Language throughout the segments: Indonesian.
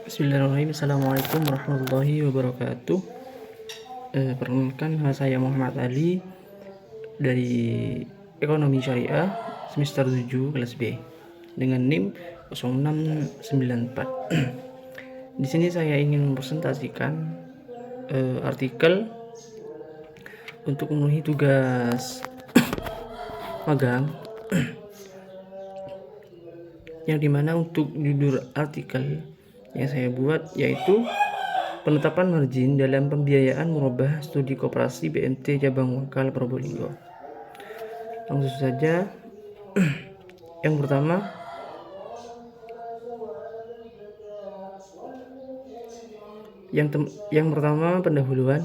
Bismillahirrahmanirrahim. Assalamualaikum warahmatullahi wabarakatuh. Perkenalkan, saya Muhammad Ali dari Ekonomi Syariah semester 7 kelas B dengan NIM 0694. Di sini saya ingin mempresentasikan artikel untuk memenuhi tugas magang yang dimana untuk judul artikel yang saya buat yaitu penetapan margin dalam pembiayaan murabah studi koperasi BMT Cabang Wangkal Probolinggo. Langsung saja. Yang pertama pendahuluan.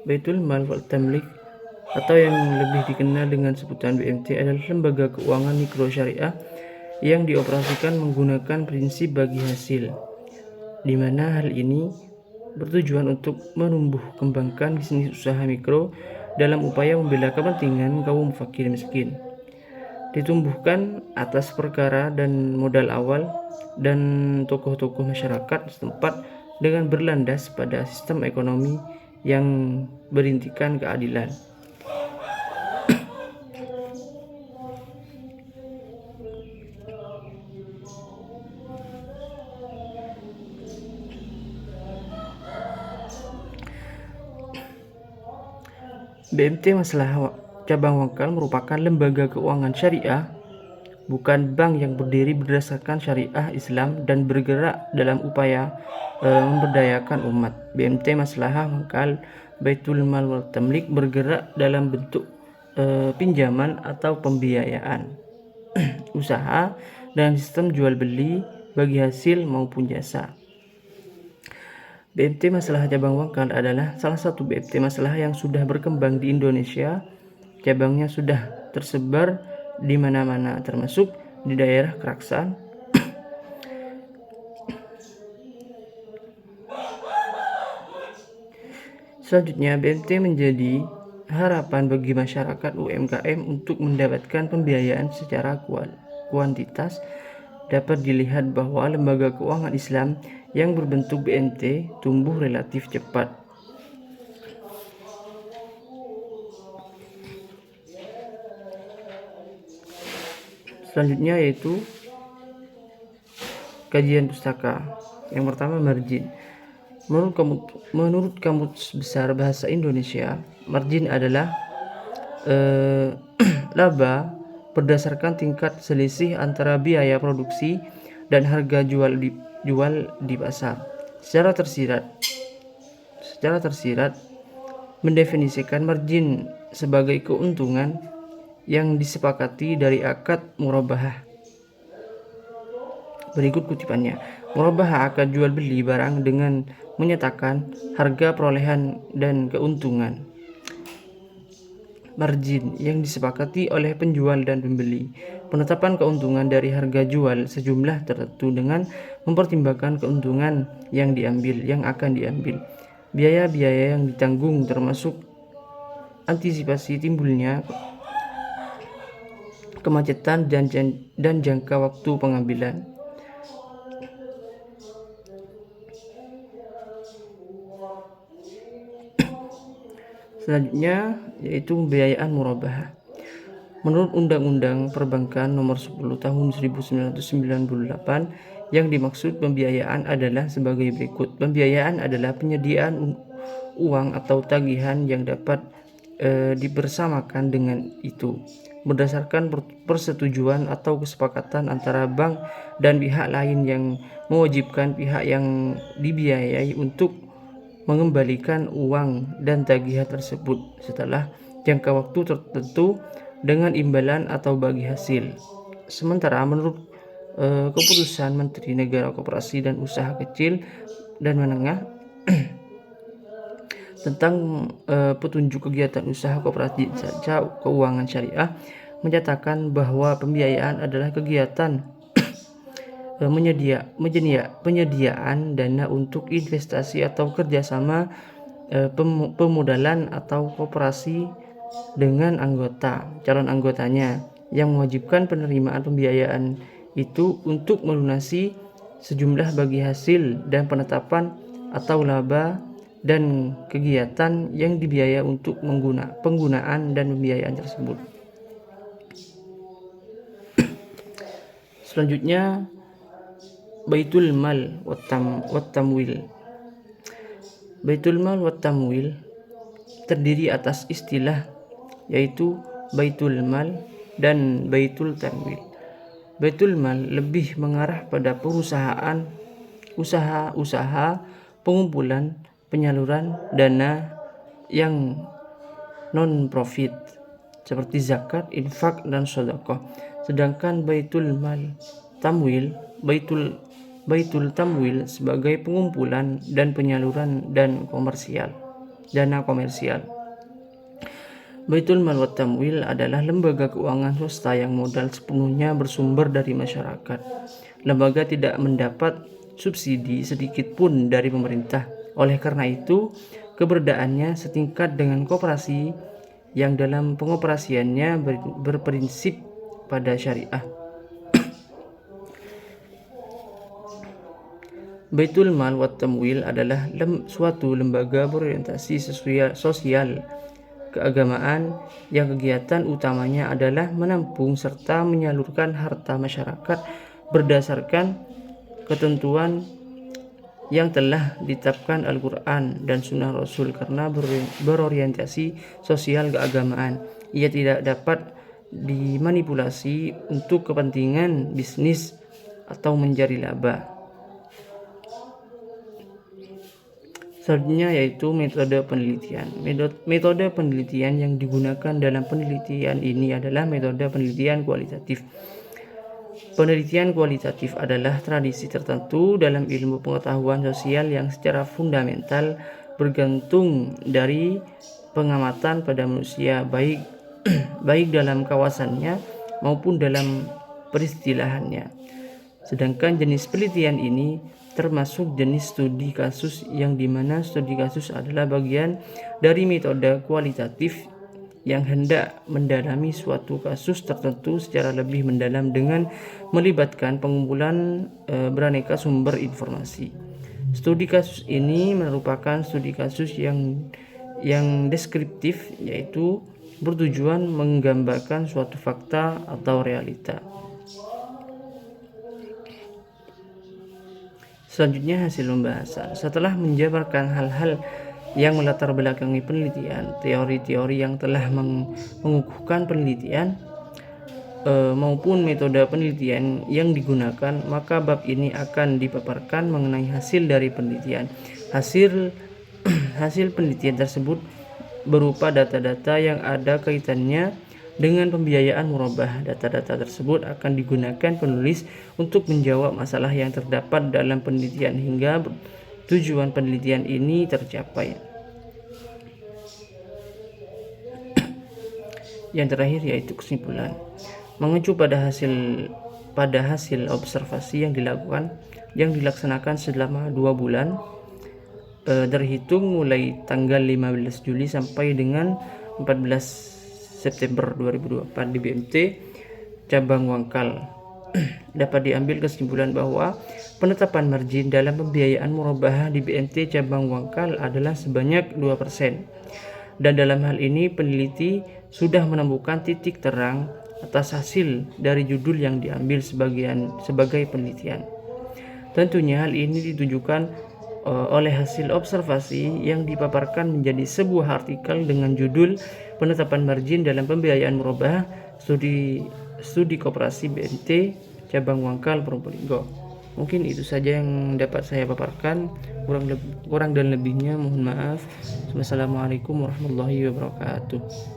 Baitul Mal wal Tamlik atau yang lebih dikenal dengan sebutan BMT adalah lembaga keuangan mikro syariah yang dioperasikan menggunakan prinsip bagi hasil, di mana hal ini bertujuan untuk menumbuh kembangkan bisnis usaha mikro dalam upaya membela kepentingan kaum fakir miskin. Ditumbuhkan atas perkara dan modal awal dan tokoh-tokoh masyarakat setempat dengan berlandas pada sistem ekonomi yang berintikan keadilan. BMT Maslahah Cabang Wangkal merupakan lembaga keuangan syariah, bukan bank yang berdiri berdasarkan syariah Islam dan bergerak dalam upaya memberdayakan umat. BMT Maslahah Wangkal Baitul Mal wal Tamlik bergerak dalam bentuk pinjaman atau pembiayaan usaha dan sistem jual beli bagi hasil maupun jasa. BMT Maslahah Cabang Wangkal adalah salah satu BMT Maslahah yang sudah berkembang di Indonesia. Cabangnya sudah tersebar di mana-mana, termasuk di daerah Keraksan, Selanjutnya, BMT menjadi harapan bagi masyarakat UMKM untuk mendapatkan pembiayaan secara kuantitas. Dapat dilihat bahwa lembaga keuangan Islam yang berbentuk BMT tumbuh relatif cepat. Selanjutnya yaitu kajian pustaka. Yang pertama, margin. Menurut Kamus Besar Bahasa Indonesia, margin adalah laba berdasarkan tingkat selisih antara biaya produksi dan harga jual di pasar. Secara tersirat mendefinisikan margin sebagai keuntungan yang disepakati dari akad murabahah. Berikut kutipannya. Murabahah akad jual beli barang dengan menyatakan harga perolehan dan keuntungan. Margin yang disepakati oleh penjual dan pembeli. Penetapan keuntungan dari harga jual sejumlah tertentu dengan mempertimbangkan keuntungan yang akan diambil. Biaya-biaya yang ditanggung termasuk antisipasi timbulnya kemacetan dan jangka waktu pengambilan. Selanjutnya yaitu pembiayaan murabahah. Menurut Undang-Undang Perbankan Nomor 10 Tahun 1998, yang dimaksud pembiayaan adalah sebagai berikut. Pembiayaan adalah penyediaan uang atau tagihan yang dapat dibersamakan dengan itu berdasarkan persetujuan atau kesepakatan antara bank dan pihak lain yang mewajibkan pihak yang dibiayai untuk mengembalikan uang dan tagihan tersebut setelah jangka waktu tertentu dengan imbalan atau bagi hasil. Sementara menurut keputusan Menteri Negara Koperasi dan Usaha Kecil dan Menengah tentang petunjuk kegiatan usaha koperasi jasa keuangan syariah menyatakan bahwa pembiayaan adalah kegiatan penyediaan dana untuk investasi atau kerjasama pemodalan atau koperasi dengan calon anggotanya yang mewajibkan penerimaan pembiayaan itu untuk melunasi sejumlah bagi hasil dan penetapan atau laba dan kegiatan yang dibiaya untuk penggunaan dan pembiayaan tersebut. Selanjutnya, Baitul Mal wat Tamwil. Baitul Mal wat Tamwil terdiri atas istilah yaitu Baitul Mal dan Baitul Tamwil. Baitul Mal lebih mengarah pada perusahaan, usaha pengumpulan, penyaluran dana yang non-profit seperti zakat, infak, dan sedekah. Sedangkan Baitul Mal Tamwil, Baitul Tamwil sebagai pengumpulan dan penyaluran dana komersial. Baitul Mal wa Tamwil adalah lembaga keuangan swasta yang modal sepenuhnya bersumber dari masyarakat. Lembaga tidak mendapat subsidi sedikit pun dari pemerintah. Oleh karena itu, keberadaannya setingkat dengan koperasi yang dalam pengoperasiannya berprinsip pada syariah. Baitul Mal wa Tamwil adalah suatu lembaga berorientasi sosial keagamaan yang kegiatan utamanya adalah menampung serta menyalurkan harta masyarakat berdasarkan ketentuan yang telah ditetapkan Al-Quran dan Sunnah Rasul. Karena berorientasi sosial keagamaan, ia tidak dapat dimanipulasi untuk kepentingan bisnis atau mencari laba. Selanjutnya yaitu metode penelitian. Metode penelitian yang digunakan dalam penelitian ini adalah metode penelitian kualitatif. Penelitian kualitatif adalah tradisi tertentu dalam ilmu pengetahuan sosial yang secara fundamental bergantung dari pengamatan pada manusia, baik dalam kawasannya maupun dalam peristilahannya. Sedangkan jenis penelitian ini termasuk jenis studi kasus, yang dimana studi kasus adalah bagian dari metode kualitatif yang hendak mendalami suatu kasus tertentu secara lebih mendalam dengan melibatkan pengumpulan beraneka sumber informasi. Studi kasus ini merupakan studi kasus yang deskriptif, yaitu bertujuan menggambarkan suatu fakta atau realita. Selanjutnya hasil pembahasan. Setelah menjabarkan hal-hal yang melatar belakangi penelitian, teori-teori yang telah mengukuhkan penelitian maupun metode penelitian yang digunakan, maka bab ini akan dipaparkan mengenai hasil dari penelitian. Hasil penelitian tersebut berupa data-data yang ada kaitannya dengan pembiayaan murabah. Data-data tersebut akan digunakan penulis untuk menjawab masalah yang terdapat dalam penelitian hingga tujuan penelitian ini tercapai. Yang terakhir yaitu kesimpulan. Mengacu pada hasil observasi yang dilaksanakan selama 2 bulan terhitung mulai tanggal 15 Juli sampai dengan 14 September 2024 di BMT Cabang Wangkal, dapat diambil kesimpulan bahwa penetapan margin dalam pembiayaan murabahah di BMT Cabang Wangkal adalah sebanyak 2%. Dan dalam hal ini peneliti sudah menemukan titik terang atas hasil dari judul yang diambil sebagai penelitian. Tentunya hal ini ditujukan oleh hasil observasi yang dipaparkan menjadi sebuah artikel dengan judul Penetapan Margin dalam Pembiayaan Murabahah Studi Koperasi BMT Cabang Wangkal Probolinggo. Mungkin itu saja yang dapat saya paparkan. Kurang dan lebihnya mohon maaf. Wassalamualaikum warahmatullahi wabarakatuh.